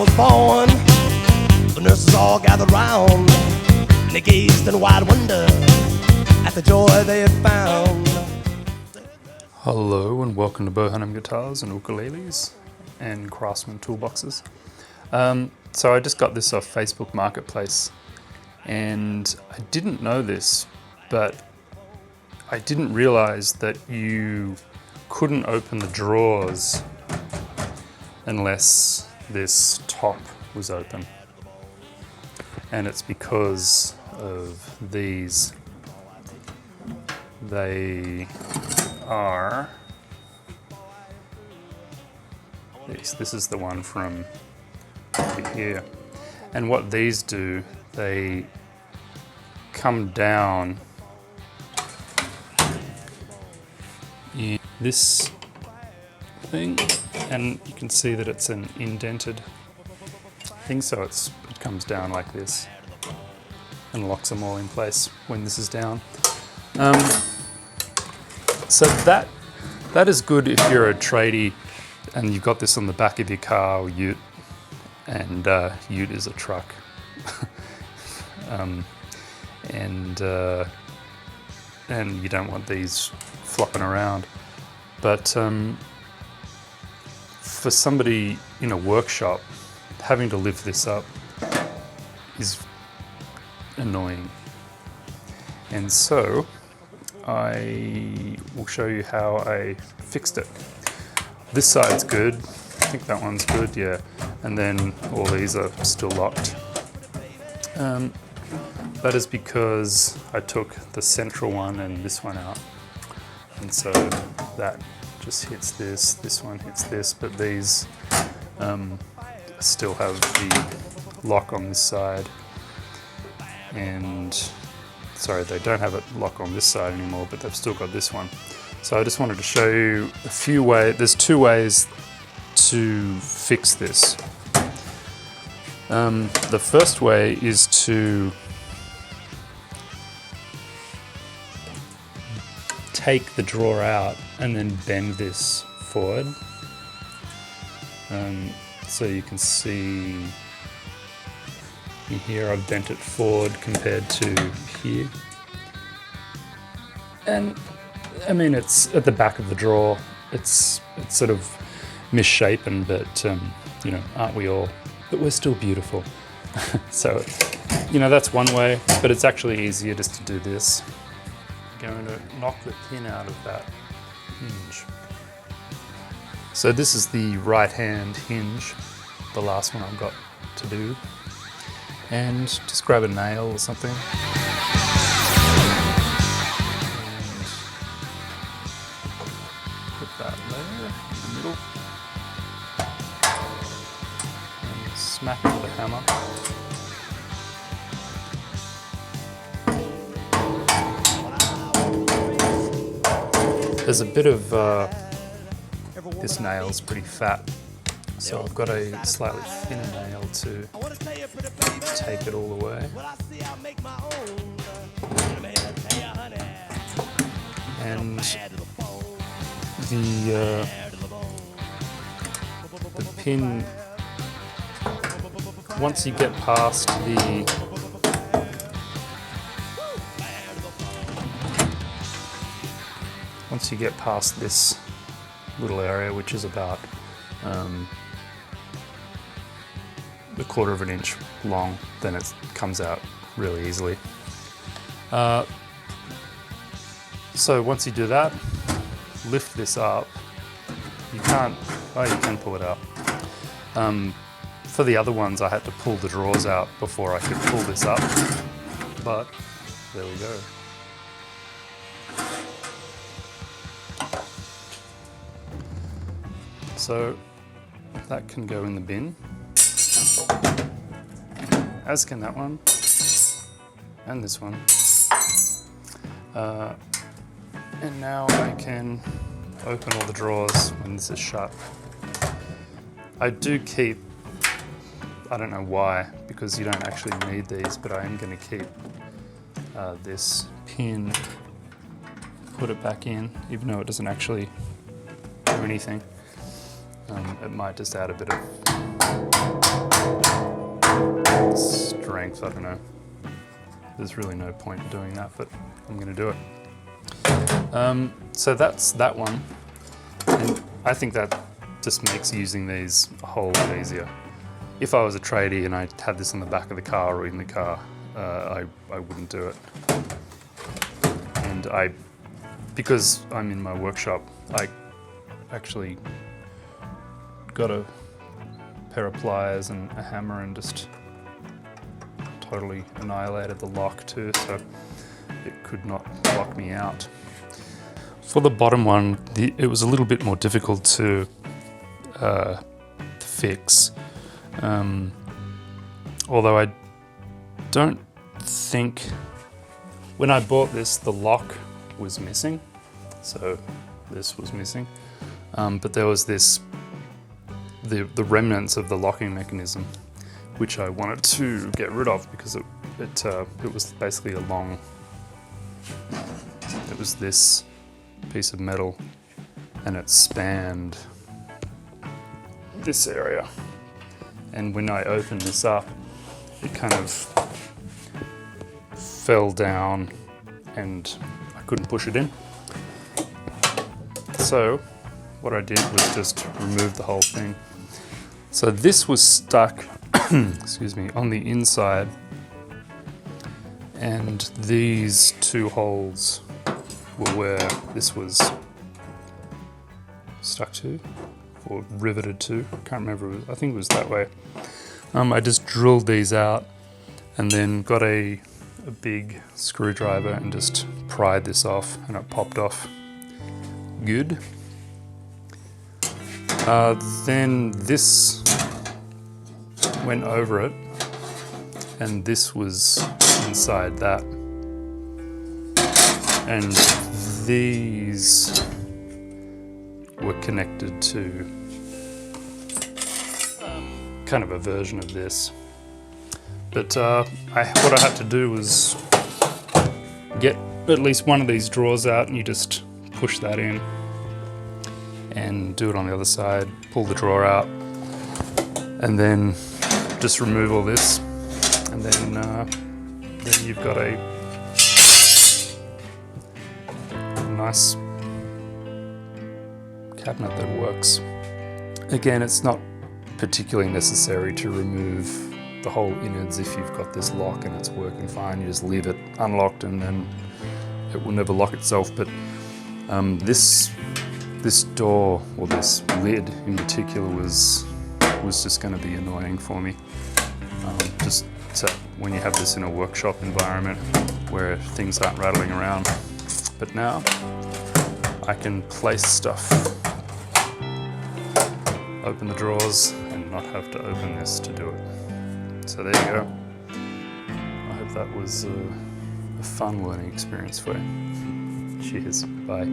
was born, the nurses all gathered round, and they gazed in wide wonder at the joy they had found. Hello and welcome to Beau, Hannam Guitars and Ukuleles and Craftsman Toolboxes. So I just got this off Facebook Marketplace, and I didn't know this, but I didn't realize that you couldn't open the drawers unless this top was open. And it's because of these. They are this is the one from over here, and what these do, they come down in this thing, and you can see that it's an indented thing, so it comes down like this and locks them all in place when this is down. So that is good if you're a tradie and you've got this on the back of your car or ute, and ute is a truck. And you don't want these flopping around. But for somebody in a workshop, having to lift this up is annoying. And so I will show you how I fixed it. This side's good, I think that one's good, yeah. And then all these are still locked. That is because I took the central one and this one out. And so that just hits this, this one hits this, but these still have the lock on this side. And sorry, they don't have it lock on this side anymore, but they've still got this one. So I just wanted to show you a few ways. There's two ways to fix this. The first way is to take the drawer out and then bend this forward. So you can see here I've bent it forward compared to here. And I mean, it's at the back of the drawer. It's sort of misshapen, but you know, aren't we all? But we're still beautiful. So, you know, that's one way, but it's actually easier just to do this. I'm going to knock the pin out of that hinge. So this is the right hand hinge, the last one I've got to do. And just grab a nail or something. And put that there in the middle. And smack it with a hammer. There's a bit of, this nail's pretty fat. So I've got a slightly thinner nail to take it all the way. And the pin, once you get past this little area, which is about a quarter of an inch long, then it comes out really easily. So once you do that, lift this up. You can pull it out. For the other ones, I had to pull the drawers out before I could pull this up, but there we go. So that can go in the bin, as can that one, and this one. And now I can open all the drawers when this is shut. I do keep, I don't know why, because you don't actually need these, but I am going to keep this pin, put it back in, even though it doesn't actually do anything. It might just add a bit of strength, I don't know. There's really no point in doing that, but I'm going to do it. So that's that one, and I think that just makes using these a whole lot easier. If I was a tradie and I had this on the back of the car or in the car, I wouldn't do it. And because I'm in my workshop, I actually got a pair of pliers and a hammer and just totally annihilated the lock too, so it could not lock me out. For the bottom one, it was a little bit more difficult to fix. Although I don't think, when I bought this, the lock was missing, so this was missing, but there was the remnants of the locking mechanism, which I wanted to get rid of because it was basically it was this piece of metal, and it spanned this area. And when I opened this up, it kind of fell down and I couldn't push it in. So what I did was just remove the whole thing. So this was stuck, excuse me, on the inside, and these two holes were where this was stuck to, or riveted to. I can't remember, I think it was that way. I just drilled these out and then got a big screwdriver and just pried this off, and it popped off good. Then this went over it, and this was inside that. And these were connected to kind of a version of this. But what I had to do was get at least one of these drawers out, and you just push that in and do it on the other side, pull the drawer out, and then just remove all this, and then you've got a nice cabinet that works. Again, it's not particularly necessary to remove the whole innards if you've got this lock and it's working fine. You just leave it unlocked and then it will never lock itself. But this door, or this lid in particular, was just going to be annoying for me. Just when you have this in a workshop environment where things aren't rattling around. But now I can place stuff, open the drawers, and not have to open this to do it. So there you go. I hope that was a fun learning experience for you. Cheers. Bye.